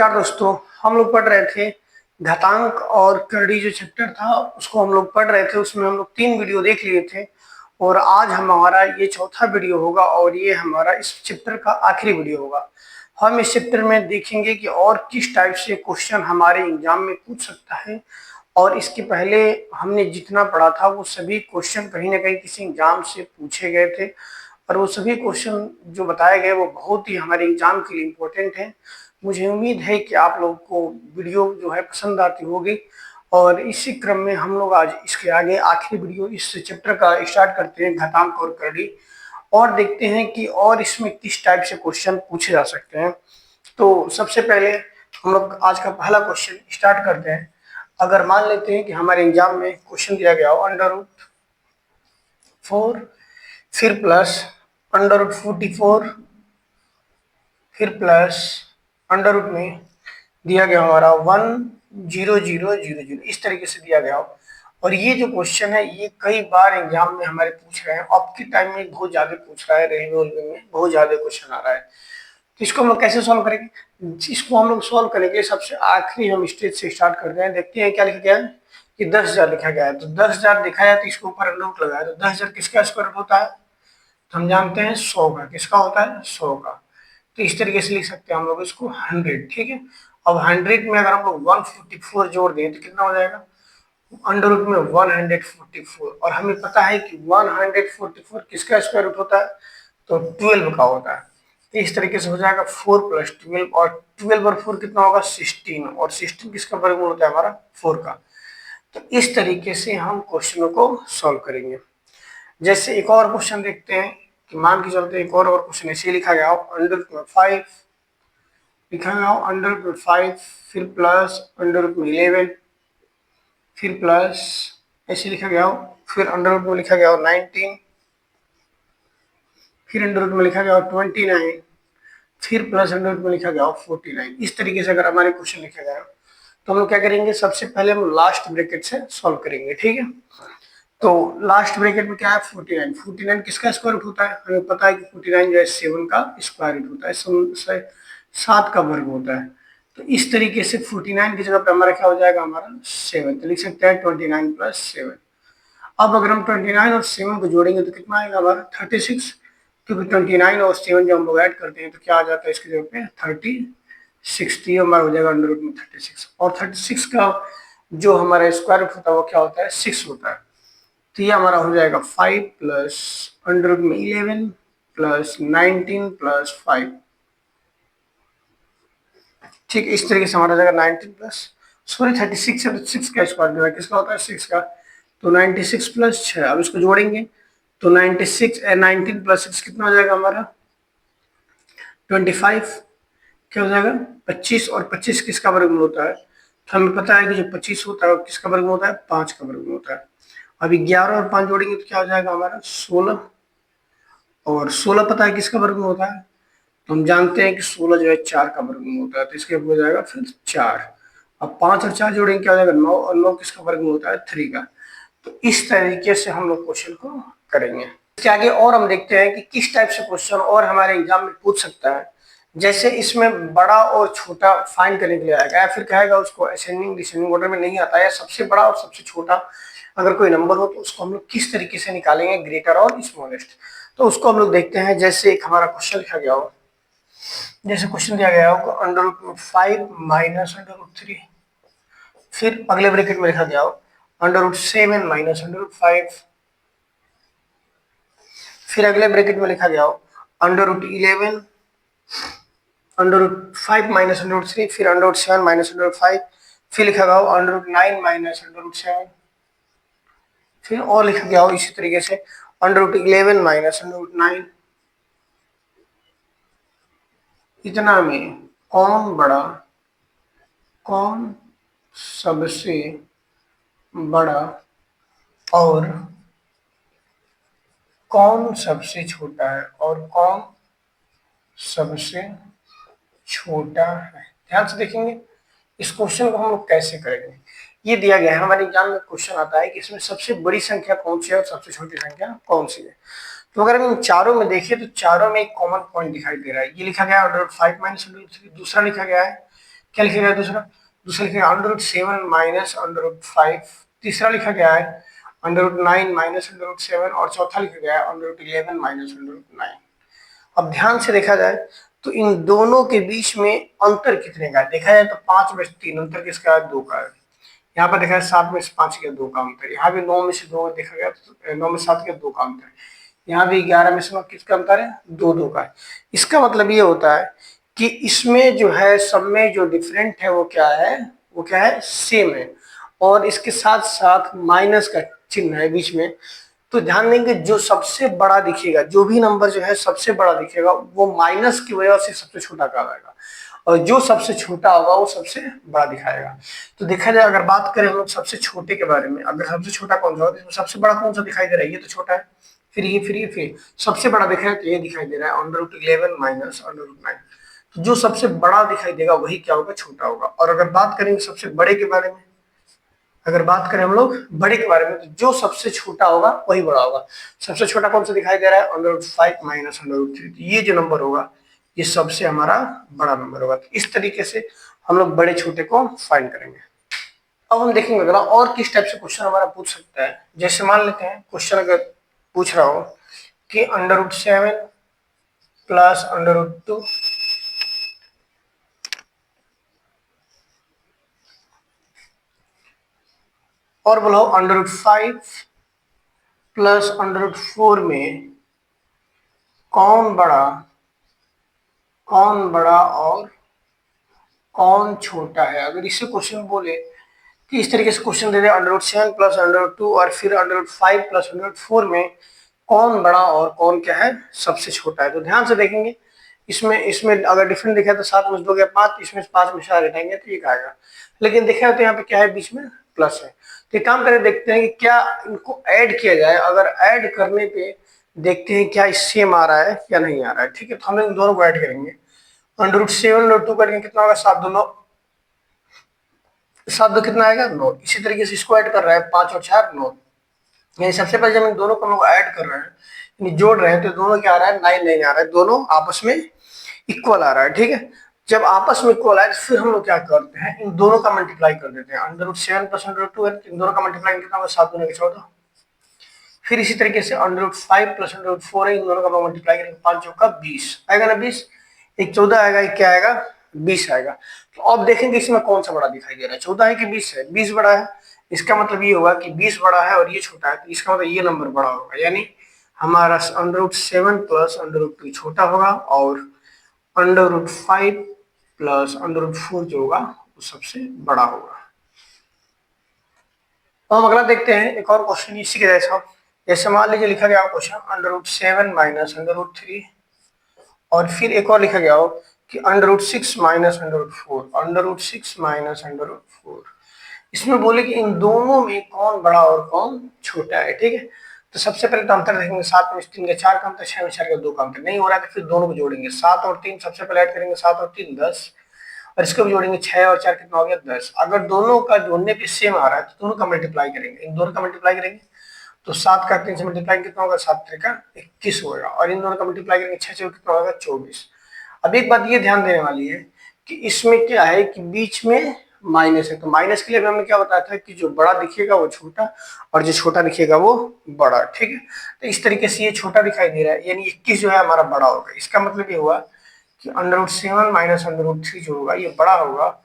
नमस्कार दोस्तों, हम लोग पढ़ रहे थे घातांक और करड़ी जो चैप्टर था उसको हम लोग पढ़ रहे थे। उसमें हम लोग 3 वीडियो देख लिए थे और आज हमारा ये चौथा वीडियो होगा और ये हमारा इस चैप्टर का आखिरी वीडियो होगा। हम इस चैप्टर में देखेंगे कि और किस टाइप से क्वेश्चन हमारे एग्जाम में पूछ सकता है। और इसके पहले हमने जितना पढ़ा था वो सभी क्वेश्चन कहीं ना कहीं किसी एग्जाम से पूछे गए थे और वो सभी क्वेश्चन जो बताए गए वो बहुत ही हमारे एग्जाम के लिए इम्पोर्टेंट हैं। मुझे उम्मीद है कि आप लोगों को वीडियो जो है पसंद आती होगी और इसी क्रम में हम लोग आज इसके आगे आखिरी वीडियो इस चैप्टर का स्टार्ट करते हैं, घातांक और करड़ी, और देखते हैं कि और इसमें किस टाइप से क्वेश्चन पूछे जा सकते हैं। तो सबसे पहले हम लोग आज का पहला क्वेश्चन स्टार्ट करते हैं। अगर मान लेते हैं कि हमारे एग्जाम में क्वेश्चन दिया गया हो √4 फिर प्लस √44 फिर प्लस अंडर रूट में दिया गया हमारा 10000, इस तरीके से दिया गया हो। और ये जो क्वेश्चन है ये कई बार एग्जाम में हमारे पूछ रहे हैं, अब के टाइम में बहुत ज्यादा पूछ रहा है, रेलवे में बहुत ज्यादा क्वेश्चन आ रहा है। तो इसको हम लोग कैसे सॉल्व करेंगे? इसको हम लोग सॉल्व करने के लिए सबसे आखिरी हम स्टेज से स्टार्ट करते हैं। देखते हैं क्या लिखा गया है कि 10,000 लिखा गया है। तो 10,000 लिखा है तो इसके ऊपर अंडर रूट लगाया, तो 10,000 किसका स्क्वायर रूट होता है? तो हम जानते हैं 100 का। किसका होता है? 100 का। तो इस तरीके से लिख सकते हैं हम लोग इसको 100, ठीक है। अब 100 में अगर हम लोग 144 जोड़ दें तो कितना हो जाएगा? अंडर रूट में 144, और हमें पता है कि 144 किसका स्क्वायर रूट होता है? तो 12 का होता है। तो इस तरीके से हो जाएगा 4 + 12, और 12 और 4 कितना होगा? 16, और 16 किसका वर्गमूल होता है? हमारा 4 का। तो इस तरीके से हम क्वेश्चनों को सॉल्व करेंगे। जैसे एक और क्वेश्चन देखते हैं कि मान के चलते एक और क्वेश्चन ऐसे लिखा गया हो √5 लिखा गया हो √5 फिर प्लस √11 फिर प्लस ऐसे लिखा गया हो, फिर अंडर रूट में लिखा गया हो 19, फिर अंडर रूट में लिखा गया हो 29, फिर प्लस अंडर रूट में लिखा गया हो 49। इस तरीके से अगर हमारे क्वेश्चन लिखा गया हो तो हम लोग क्या करेंगे? सबसे पहले हम लास्ट ब्रैकेट से सॉल्व करेंगे, ठीक है। तो लास्ट ब्रैकेट में क्या है? 49। 49 किसका स्क्वायर रूट होता है? हमें पता है कि 49 जो है 7 का स्क्वायर रूट होता है, 7 का वर्ग होता है। तो इस तरीके से 49 की जगह पे हमारा क्या हो जाएगा? हमारा 7। तो लिख सकते हैं 29 + 7। अब अगर हम 29 और 7 को जोड़ेंगे तो कितना आएगा? हमारा 36, क्योंकि 29 और 7 जब हम लोग ऐड करते हैं तो क्या आ जाता है इसकी जगह पे? 36। तो ये हमारा हो जाएगा अंडर रूट में 36, और 36 का जो हमारा स्क्वायर रूट होता है वो क्या होता है? 6 होता है। तो ये हमारा हो जाएगा 5 प्लस अंडर रूट में 11 प्लस 19 प्लस 5, ठीक। इस तरीके से हमारा जाएगा 19 प्लस 36 है तो 6 का स्क्वायर जो है किसका होता है? 6 का। तो 96 प्लस 6, अब इसको जोड़ेंगे तो 19 प्लस 6 कितना हो जाएगा हमारा? 25। क्या हो जाएगा? 25, और 25 किसका वर्गमूल होता है? तो हमें पता है कि जो 25 होता है किसका वर्गमूल होता है? 5 का वर्गमूल होता है। अभी 11 और 5 जोड़ेंगे तो क्या हो जाएगा हमारा? 16, और 16 पता है किसका वर्गमूल होता है? तो हम जानते हैं कि 16 जो है 4 का वर्गमूल होता है, तो इसके हो जाएगा फिर 4। अब 5 और 4 जोड़ेंगे क्या हो जाएगा? 9, और 9 किसका वर्गमूल होता है? 3 का। तो इस तरीके से हम लोग क्वेश्चन को करेंगे। इसके आगे और हम देखते हैं कि किस टाइप से क्वेश्चन और हमारे एग्जाम में पूछ सकता है। जैसे इसमें बड़ा और छोटा फाइंड करने के लिए आएगा, या फिर कहेगा उसको असेंडिंग डिसेंडिंग ऑर्डर में नहीं आता है, सबसे बड़ा और सबसे छोटा अगर कोई नंबर हो तो उसको हम लोग किस तरीके से निकालेंगे, ग्रेटर और स्मॉलेस्ट। तो उसको हम लोग देखते हैं। जैसे एक हमारा क्वेश्चन लिखा गया हो, जैसे क्वेश्चन दिया गया हो √5 माइनस √3, फिर अगले ब्रैकेट में लिखा गया हो √7 माइनस √5, फिर अगले ब्रैकेट में लिखा गया हो √11 √5 माइनस √3, फिर √7 माइनस √5, फिर लिखा गया हो √9 माइनस √7, फिर और लिखा गया हो इसी तरीके से √11 माइनस √9। इतना में कौन बड़ा, कौन सबसे बड़ा और कौन सबसे छोटा है, और कौन सबसे छोटा है? ध्यान से देखेंगे इस क्वेश्चन को हम लोग कैसे करेंगे। ये दिया गया है हमारे एग्जाम में, क्वेश्चन आता है कि इसमें सबसे बड़ी संख्या कौन सी है और सबसे छोटी संख्या कौन सी है। तो अगर हम इन चारों में देखें तो चारों में एक कॉमन पॉइंट दिखाई दे रहा है। ये लिखा गया है √5 माइनस √3, दूसरा लिखा गया है क्या लिखा गया दूसरा? दूसरा लिखा गया √7 माइनस √5। तीसरा लिखा गया है √9 माइनस √7 और चौथा लिखा गया है √11 माइनस √9। अब ध्यान से देखा जाए तो इन दोनों के बीच में अंतर कितने का है? देखा जाए तो 5 में से 3 अंतर किसका है? 2 का है। यहाँ पर देखा है 7 में से 5 का 2 का अंतर, यहाँ भी 9 में से 2 देखा गया तो 9 में 7 का 2 का अंतर, यहाँ भी 11 में से 9 किसका अंतर है? 2 का है। इसका मतलब ये होता है कि इसमें जो है सब में जो डिफरेंट है वो क्या है? वो क्या है? सेम है। और इसके साथ साथ माइनस का चिन्ह है बीच में। तो ध्यान देंगे जो सबसे बड़ा दिखेगा, जो भी नंबर जो है सबसे बड़ा दिखेगा वो माइनस की वजह से सबसे छोटा कहलाएगा, और जो सबसे छोटा होगा वो सबसे बड़ा दिखाएगा। तो देखा जाए अगर बात करें हम लोग सबसे छोटे के बारे में, अगर सबसे छोटा कौन सा होगा तो सबसे बड़ा कौन सा दिखाई दे रहा है? ये तो छोटा है। फिर सबसे बड़ा दिखा है तो ये दिखाई दे रहा है √11 माइनस √9। तो जो सबसे बड़ा दिखाई देगा वही क्या होगा? छोटा होगा। और अगर बात करेंगे सबसे बड़े के बारे में, अगर बात करें हम लोग बड़े के बारे में, तो जो सबसे छोटा होगा वही बड़ा होगा। सबसे छोटा कौन सा दिखाई दे रहा है? √5 माइनस √3। ये जो नंबर होगा ये सबसे हमारा बड़ा नंबर होगा। तो इस तरीके से हम लोग बड़े छोटे को फाइंड करेंगे। अब हम देखेंगे अगला और किस टाइप से क्वेश्चन हमारा पूछ सकता है। जैसे मान लेते हैं क्वेश्चन अगर पूछ रहा हो कि √7 प्लस √2 और बोलो √5 प्लस √4 में कौन बड़ा और कौन छोटा है। अगर इससे क्वेश्चन बोले कि इस तरीके से क्वेश्चन दे दे √7 प्लस √2 और फिर √5 प्लस √4 में कौन बड़ा और कौन क्या है? सबसे छोटा है। तो ध्यान से देखेंगे इसमें इसमें अगर डिफरेंट दिखा तो 7 में से 2 गया 5, इसमें 5 में 4 घटाएंगे तो ये आएगा। लेकिन देखा तो यहाँ पे क्या है? बीच में प्लस है। तो एक काम करें, देखते हैं कि क्या इनको ऐड किया जाए। अगर ऐड करने पे देखते हैं क्या सेम आ रहा है या नहीं आ रहा है। ठीक है, तो हम इन दोनों को ऐड करेंगे। √7 √2 करेंगे कितना होगा? 7 2 9, 7 2 कितना आएगा? 9। इसी तरीके से इसको ऐड कर रहा है 5 और 4 9। यानी सबसे पहले जब इन दोनों को हम लोग ऐड कर रहे हैं, यानी जोड़ रहे हैं, तो दोनों क्या आ रहा है? 9 9 आ रहा है, दोनों आपस में इक्वल आ रहा है। ठीक है, जब आपस में इक्वल आए फिर हम लोग क्या करते हैं? इन दोनों का मल्टीप्लाई कर देते हैं। √7 प्लस √2 है, इन दोनों का मल्टीप्लाई कितना होगा? 7 2 14। फिर इसी तरीके से √5 प्लस √4 है, इन दोनों का मल्टीप्लाई करेंगे 5 चौका 20 आएगा ना? 20 एक 14 आएगा, एक क्या आएगा? 20 आएगा। तो अब देखेंगे इसमें कौन सा बड़ा दिखाई दे रहा है, 14 है कि 20 है? 20 बड़ा है। इसका मतलब ये होगा कि 20 बड़ा है और ये छोटा है, तो इसका मतलब ये नंबर बड़ा होगा। यानी हमारा √7 प्लस √2 छोटा होगा और √5 प्लस √4 जो होगा वो सबसे बड़ा होगा। तो हम अगला देखते हैं एक और क्वेश्चन इसी के जैसा। जैसे मान लीजिए लिखा गया क्वेश्चन √7 माइनस √3 और फिर एक और लिखा गया हो कि √6 माइनस √4, √6 माइनस √4। इसमें बोले कि इन दोनों में कौन बड़ा और कौन छोटा है। ठीक है, तो सबसे पहले तो अंतर देखेंगे। 7 में 3 का 4 का अंतर, 6 में 4 का 2 का अंतर। नहीं हो रहा है तो फिर दोनों को जोड़ेंगे। 7 और 3 सबसे पहले ऐड करेंगे, 7 और 3 10, और इसको भी जोड़ेंगे 6 और 4 कितना हो गया? 10। अगर दोनों का जोड़ने पे सेम आ रहा है तो दोनों का मल्टीप्लाई करेंगे। इन दोनों का मल्टीप्लाई करेंगे तो 7 का 3 से मल्टीप्लाई कितना होगा? 7 3 का 21 होगा, और इन दोनों का मल्टीप्लाई करेंगे 6 से कितना होगा? 24। अब एक बात ये ध्यान देने वाली है कि इसमें क्या है कि बीच में माइनस है, तो माइनस के लिए हमने क्या बताया था कि जो बड़ा दिखेगा वो छोटा और जो छोटा दिखेगा वो बड़ा। ठीक है, तो इस तरीके से ये छोटा दिखाई दे रहा है, यानी 21 जो है हमारा बड़ा होगा। इसका मतलब ये हुआ कि √7 माइनस √3 जो होगा ये बड़ा होगा,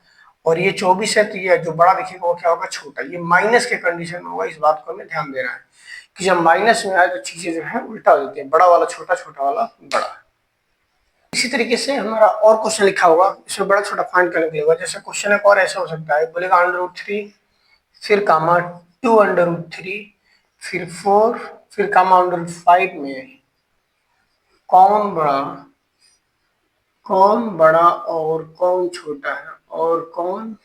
और ये 24 है तो ये जो बड़ा दिखेगा वो क्या होगा? छोटा। ये माइनस के कंडीशन में होगा, इस बात को हमें ध्यान देना है कि जब माइनस में आए तो चीजें जो है उल्टा हो जाती है, बड़ा वाला छोटा, छोटा वाला बड़ा। इसी तरीके से हमारा और क्वेश्चन लिखा होगा, इसमें बड़ा छोटा फाइंड करने के लिए होगा। जैसे क्वेश्चन एक और ऐसा हो सकता है, बोलेगा √3 फिर कामा 2 √3 फिर 4 फिर कामा √5 में कौन बड़ा और कौन छोटा है, और कौन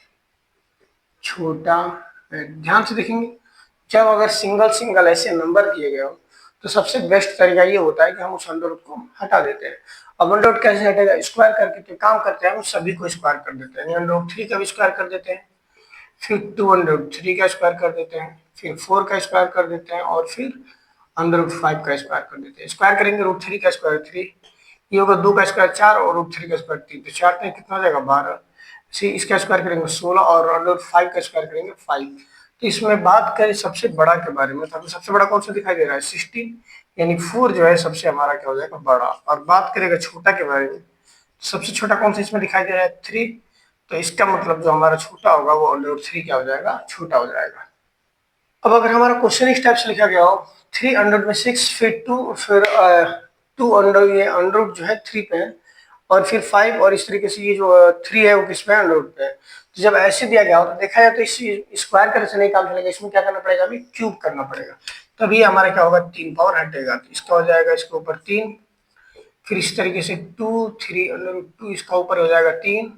छोटा है। ध्यान से देखेंगे, जब अगर सिंगल सिंगल ऐसे नंबर दिए गए हो तो सबसे बेस्ट तरीका ये होता है कि हम उस अंडर रूट को हटा देते हैं। अब अंडर रूट कैसे हटेगा? स्क्वायर करके तो काम करते हैं, हम सभी को स्क्वायर कर देते हैं। √3 का भी स्क्वायर कर देते हैं, फिर 2√3 का स्क्वायर कर देते हैं, फिर 4 का स्क्वायर कर देते हैं, और फिर √5 का स्क्वायर कर देते हैं। स्क्वायर करेंगे √3 का स्क्वायर 3, ये होगा 2 का स्क्वायर 4 और √3 का स्क्वायर 3, तो 4 में कितना हो जाएगा? 12। इसका स्क्वायर करेंगे 16 और अंडर 5 का स्क्वायर करेंगे 5। तो इसमें बात करें सबसे बड़ा के बारे में, तो हमें सबसे बड़ा कौन सा दिखाई दे रहा है 16, यानी 4 जो है सबसे हमारा क्या हो जाएगा बड़ा। और बात करेगा छोटा के बारे में, सबसे छोटा कौन सा इसमें दिखाई दे रहा है 3, तो इसका मतलब जो हमारा छोटा होगा वो अंडर 3 क्या हो जाएगा छोटा हो जाएगा। अब अगर हमारा क्वेश्चन इस टाइप से लिखा गया हो 3 अंडर में 6 फिर 2 फिर 2 अंडर, ये अंडर जो है 3 पे है, और फिर 5 और इस तरीके से ये जो 3 है वो किस पे अंडर पे है। तो जब ऐसे दिया गया हो तो देखा जाए तो इस स्क्वायर करने से नहीं काम चलेगा, इसमें क्या करना पड़ेगा अभी क्यूब करना पड़ेगा, तभी हमारा क्या होगा 3 पावर हटेगा। तो इसका हो जाएगा इसके ऊपर 3, फिर इस तरीके से 2 3 अंडर 2 इसका ऊपर हो जाएगा 3,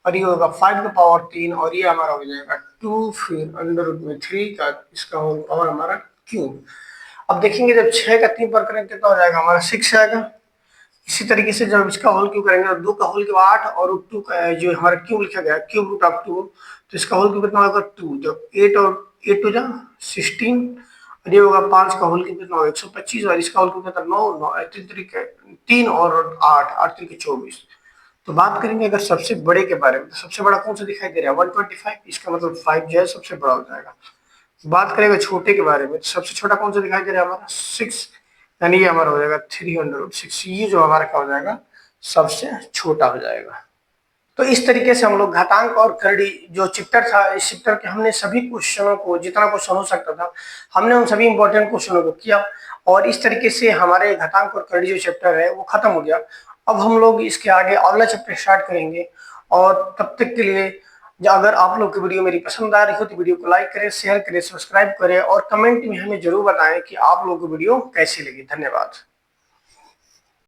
और ये होगा 5 का पावर 3, और ये हमारा हो जाएगा 2 फिर अंडर रूट में 3 का इसका होल पावर हमारा क्यूब। अब देखेंगे जब 6 का 3 पर करेंगे कितना हो जाएगा हमारा 6 आएगा। इसी तरीके से जब इसका होल क्यूब करेंगे तो 2 का होल क्यूब 8 और रूट 2 का जो हमारा क्यूब लिखा गया क्यूब रूट ऑफ 2, तो इसका होल क्यूब कितना होगा 2, जब 8 और 8 हो जा 16, और ये होगा 5 का होल क्यूब कितना होगा 125, और इसका होल क्यूब कितना 9 3 और 8 8 3 24। तो बात करेंगे अगर सबसे बड़े के बारे में, तो सबसे बड़ा कौन सा दिखाई दे रहा है 125, इसका मतलब 5 जो है सबसे बड़ा हो जाएगा। बात करेंगे छोटे के बारे में, तो सबसे छोटा कौन सा दिखाई दे रहा है हमारा 6, यानी ये हमारा हो जाएगा 306, ये जो हमारा क्या हो जाएगा सबसे छोटा हो जाएगा। तो इस तरीके से हम लोग घातांक और करड़ी जो चैप्टर था, इस चैप्टर के हमने सभी क्वेश्चनों को, जितना क्वेश्चन हो सकता था हमने उन सभी इंपॉर्टेंट क्वेश्चनों को किया, और इस तरीके से हमारे घातांक और करड़ी जो चैप्टर है वो खत्म हो गया। अब हम लोग इसके आगे अगला चैप्टर स्टार्ट करेंगे, और तब तक के लिए अगर आप लोग की वीडियो मेरी पसंद आ रही हो तो वीडियो को लाइक करें, शेयर करें, सब्सक्राइब करें, और कमेंट में हमें जरूर बताएं कि आप लोगों को वीडियो कैसी लगी। धन्यवाद।